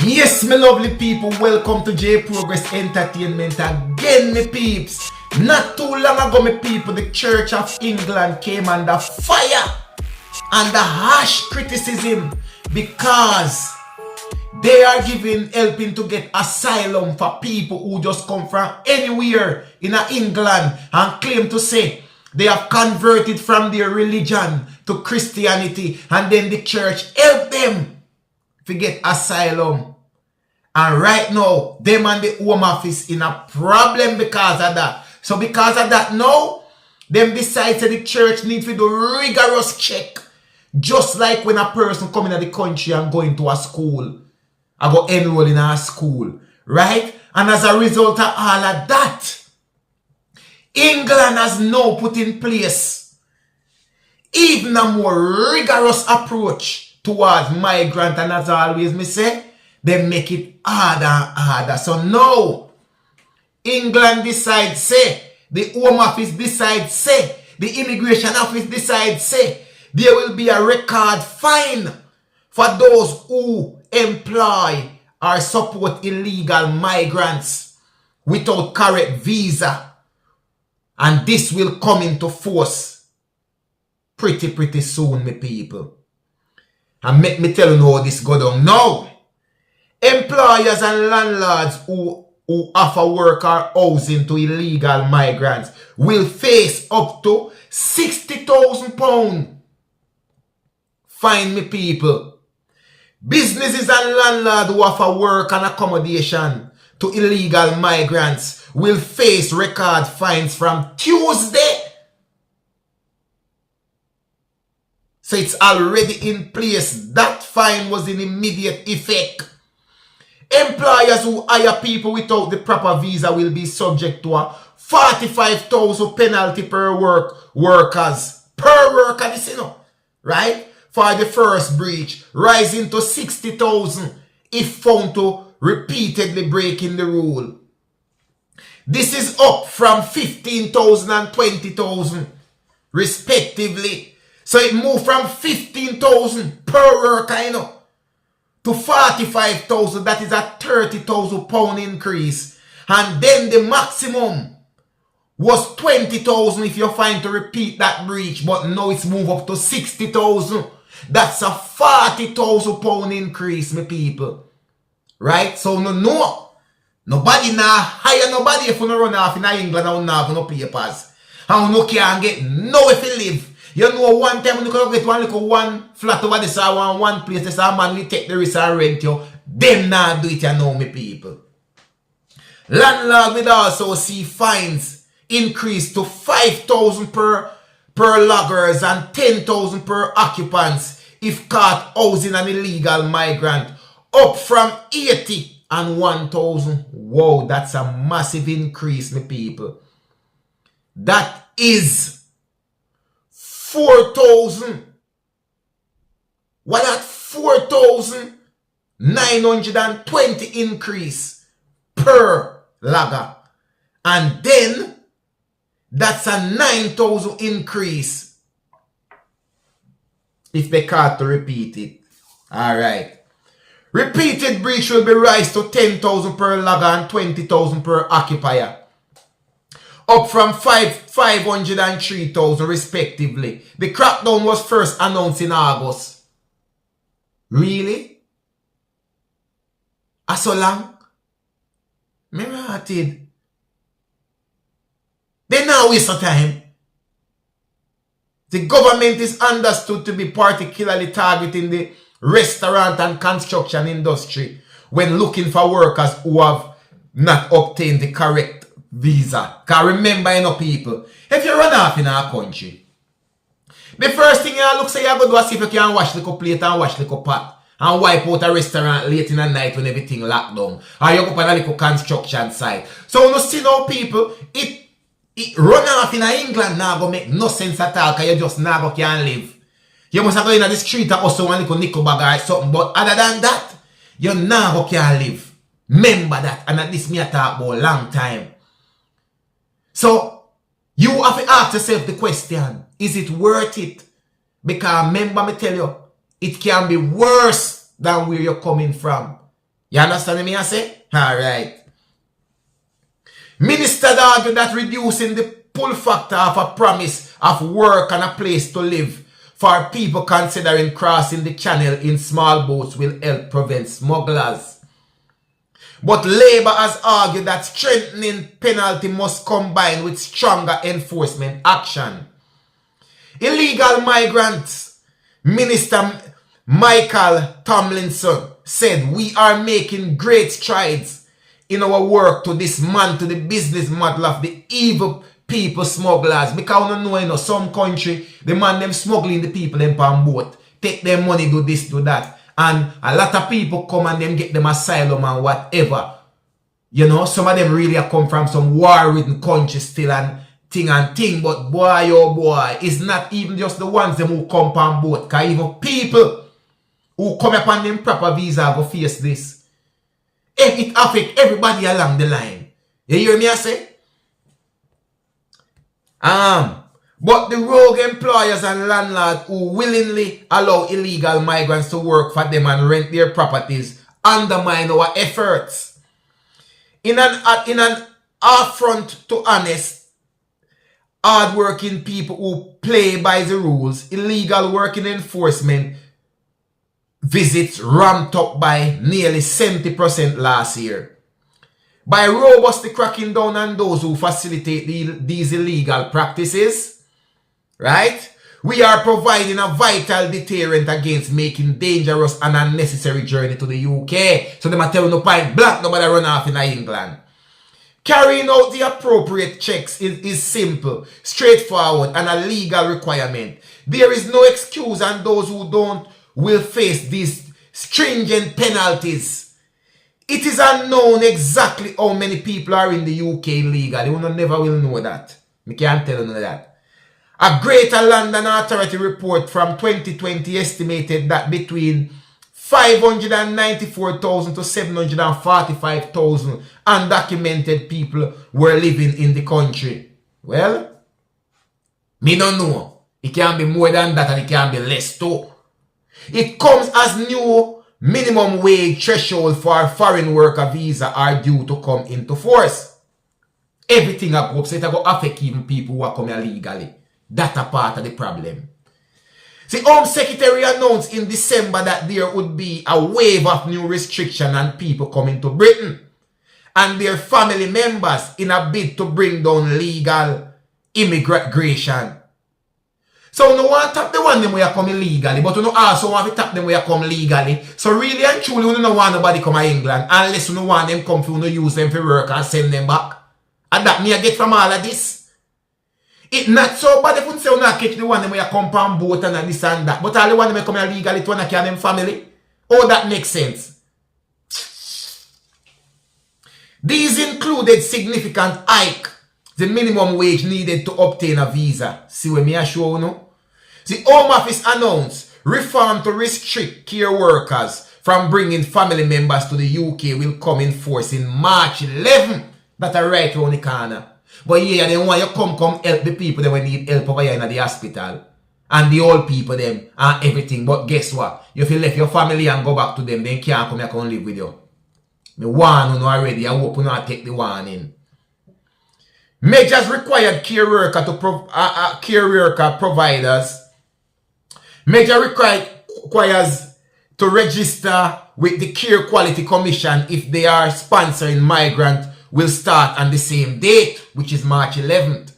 Yes, my lovely people, welcome to J Progress Entertainment again, me peeps. Not too long ago, me people, the Church of England came under fire and the harsh criticism because they are helping to get asylum for people who just come from anywhere in England and claim to say they have converted from their religion to Christianity, and then the church help them to get asylum. And right now, them and the Home Office in a problem because of that. So because of that now, them decide that the church needs to do rigorous check. Just like when a person coming to the country and going to a school. I go enroll in a school. Right? And as a result of all of that, England has now put in place even a more rigorous approach towards migrants. And as always me say, they make it harder and harder. So now, England decides, say, the Home Office decides, say, the Immigration Office decides, say, there will be a record fine for those who employ or support illegal migrants without correct visa. And this will come into force pretty soon, my people. And make me tell you how this go down now. Employers and landlords who offer work or housing to illegal migrants will face up to £60,000 fine, me people. Businesses and landlords who offer work and accommodation to illegal migrants will face record fines from Tuesday. So it's already in place. That fine was in immediate effect. Employers who hire people without the proper visa will be subject to a 45,000 penalty per workers. Per worker, this you know, right? For the first breach, rising to 60,000 if found to repeatedly breaking the rule. This is up from 15,000 and 20,000 respectively. So it moved from 15,000 per worker, you know, to 45,000. That is a £30,000 increase. And then the maximum was 20,000 if you're fine to repeat that breach. But now it's moved up to 60,000. That's a £40,000 increase, my people. Right? So no. Nobody now hire nobody if you don't run off in England and you have no papers. And you can't get nowhere to live. You know, one time you can get one flat over this or one place, this man will take the risk and rent you. Them not do it, you know, me people. Landlord will also see fines increase to 5,000 per loggers and 10,000 per occupants if caught housing an illegal migrant, up from 80 and 1,000. Wow, that's a massive increase, me people. That is 4,000. What that 4,920 increase per logger. And then that's a 9,000 increase if they caught to repeat it. Alright. Repeated breach will be raised to 10,000 per logger and 20,000 per occupier. Up from 500 and 3,000 respectively. The crackdown was first announced in August. Really? So long? Me rotted. They now waste of time. The government is understood to be particularly targeting the restaurant and construction industry when looking for workers who have not obtained the correct visa. Because remember, you know, people, if you run off in our country, the first thing you look say you go do is see if you can wash the plate and wash the pot and wipe out a restaurant late in the night when everything locked down. Or you go on a little construction site. So you see now, people, it run off in England now go make no sense at all because you just now go can't live. You must go in the street and also one little nickel bag or something. But other than that, you now go can't live. Remember that. And at this me I talk about a long time. So, you have to ask yourself the question, is it worth it? Because remember me tell you, it can be worse than where you're coming from. You understand me I say? Alright. Ministers argue that reducing the pull factor of a promise of work and a place to live for people considering crossing the channel in small boats will help prevent smugglers. But Labour has argued that strengthening penalty must combine with stronger enforcement action. Illegal migrants, Minister Michael Tomlinson said, "We are making great strides in our work to dismantle the business model of the evil people smugglers." Because you know, some country, the man them smuggling the people them on boat, take their money, do this, do that. And a lot of people come and them get them asylum and whatever. You know, some of them really come from some war-ridden country still and thing. But boy, oh boy, it's not even just the ones them who come on boat. Because even people who come upon them proper visa go face this. It affects everybody along the line. You hear me I say? But the rogue employers and landlords who willingly allow illegal migrants to work for them and rent their properties undermine our efforts. In an affront to honest, hard-working people who play by the rules, illegal working enforcement visits ramped up by nearly 70% last year. By robustly cracking down on those who facilitate these illegal practices, right, we are providing a vital deterrent against making dangerous and unnecessary journey to the UK. So they might tell you no point blank, nobody run off in England. Carrying out the appropriate checks is simple, straightforward, and a legal requirement. There is no excuse, and those who don't will face these stringent penalties. It is unknown exactly how many people are in the UK legally. You never will know that. I can't tell you that. A Greater London Authority report from 2020 estimated that between 594,000 to 745,000 undocumented people were living in the country. Well, me don't know. It can be more than that and it can be less too. It comes as new minimum wage threshold for foreign worker visa are due to come into force. Everything up, so it will affect even people who are coming illegally. That's a part of the problem. The Home Secretary announced in December that there would be a wave of new restriction on people coming to Britain and their family members in a bid to bring down legal immigration. So you want to tap the one them where you come illegally, but you also want to tap them where you come legally. So really and truly, you don't want nobody come to England unless you want them come for you use them for work and send them back. And that me I get from all of this. It's not so bad if you say you not catch the one them where you come on boat and this and that. But all the one them come illegally to want to carry them family. Oh, that makes sense. These included significant hike the minimum wage needed to obtain a visa. See what me I show you now? The Home Office announced reform to restrict care workers from bringing family members to the UK will come in force in March 11. That's right around the corner. But yeah, they want you come help the people that need help over here in the hospital. And the old people them and everything. But guess what? If you left your family and go back to them, they can't come here and live with you. Me warn you already. I hope you not take the warning. Measures required care worker providers. Measure requires to register with the Care Quality Commission if they are sponsoring migrant will start on the same date, which is March 11th.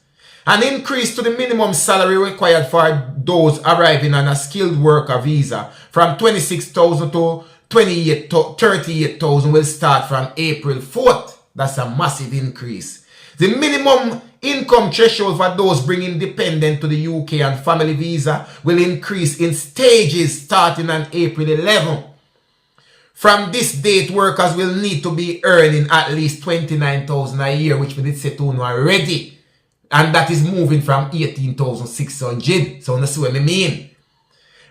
An increase to the minimum salary required for those arriving on a skilled worker visa from 26,000 to 38,000 will start from April 4th. That's a massive increase. The minimum income threshold for those bringing dependent to the UK and family visa will increase in stages starting on April 11th. From this date, workers will need to be earning at least 29,000 a year, which we did say to you already. And that is moving from 18,600. So you see what I mean.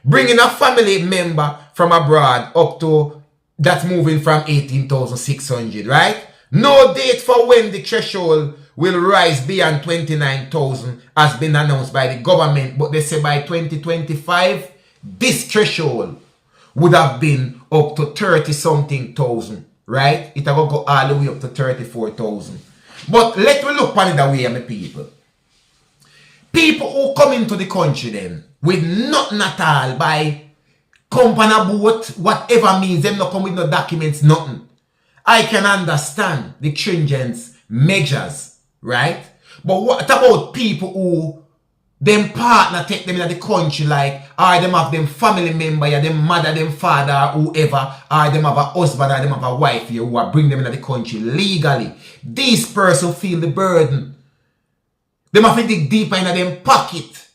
Bringing a family member from abroad up to, that's moving from 18,600, right? No date for when the threshold will rise beyond 29,000 has been announced by the government. But they say by 2025, this threshold would have been up to 30-something thousand. right? It will go all the way up to 34,000. But let me look on it that way, my people. People who come into the country then with nothing at all by company boat, whatever means, them not come with no documents, nothing. I can understand the stringent measures, right? But what about people who them partner take them in the country, like, or them have them family member, or them mother, them father, or whoever, or them have a husband, or them have a wife here who are bring them in the country legally. These persons feel the burden. Them have to dig deeper in them pocket,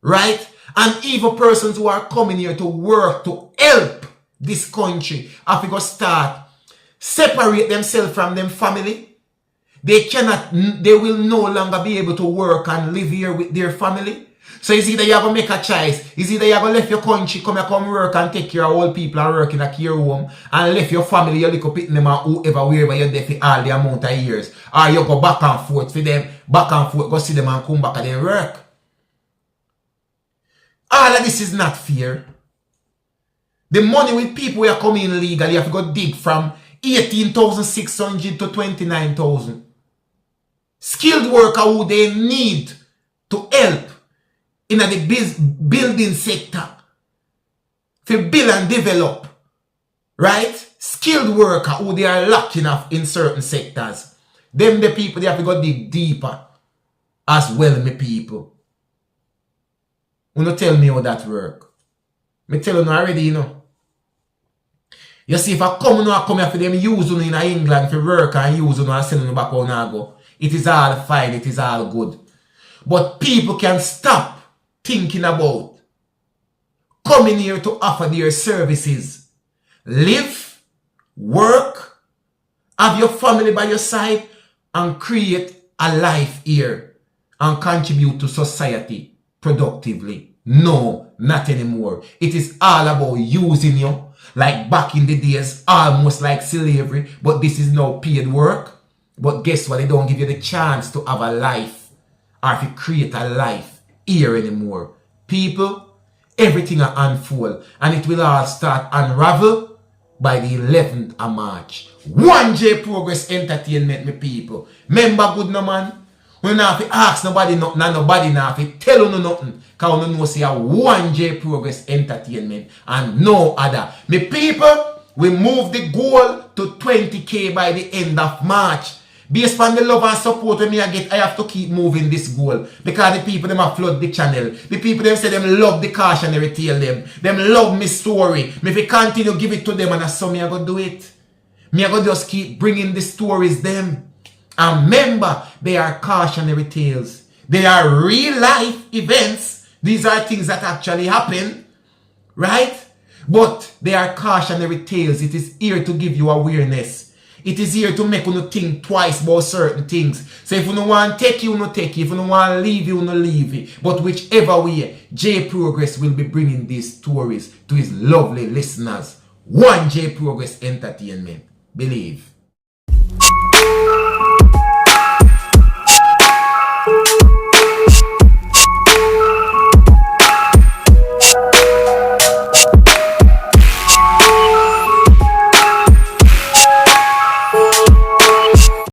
right? And even persons who are coming here to work, to help this country, have to go start separate themselves from them family. They will no longer be able to work and live here with their family. So it's either you have to make a choice. It's either you have to left your country, come work and take care of all people and work in a care home, and left your family, you look up at them and whoever, wherever you're there for all the amount of years. Or you go back and forth for them, back and forth, go see them and come back and then work. All of this is not fair. The money with people who are coming in legally, you have to go dig from 18,600 to 29,000. Skilled worker who they need to help in the building sector. To build and develop. Right? Skilled worker who they are lacking of in certain sectors. Them the people, they have to go dig deeper. As well, my people. You don't tell me how that work. Me tell you already, you know. You see, if I come here for them use you in England for work and use you and send you back on I go, it is all fine, it is all good. But people can stop thinking about coming here to offer their services. Live, work, have your family by your side, and create a life here and contribute to society productively. No, not anymore. It is all about using you. Like back in the days, almost like slavery, but this is now paid work. But guess what? They don't give you the chance to have a life or to create a life here anymore. People, everything will unfold and it will all start unravel by the 11th of March. 1J Progress Entertainment, me people. Remember good no man? We not have to ask nobody nothing and nobody not have to tell you nothing. Because you know say a 1J Progress Entertainment and no other. Me people, we move the goal to 20K by the end of March. Based on the love and support when I get, I have to keep moving this goal. Because the people them have flood the channel. The people them say them love the cautionary tale them. Them love me story. Me if I continue give it to them and so me I go do it. Me I go just keep bringing the stories them. And remember, they are cautionary tales. They are real life events. These are things that actually happen. Right? But they are cautionary tales. It is here to give you awareness. It is here to make you think twice about certain things. So if you don't want to take you, no take it. If you don't want to leave you, no leave it. But whichever way, J Progress will be bringing these stories to his lovely listeners. 1J Progress Entertainment. Believe.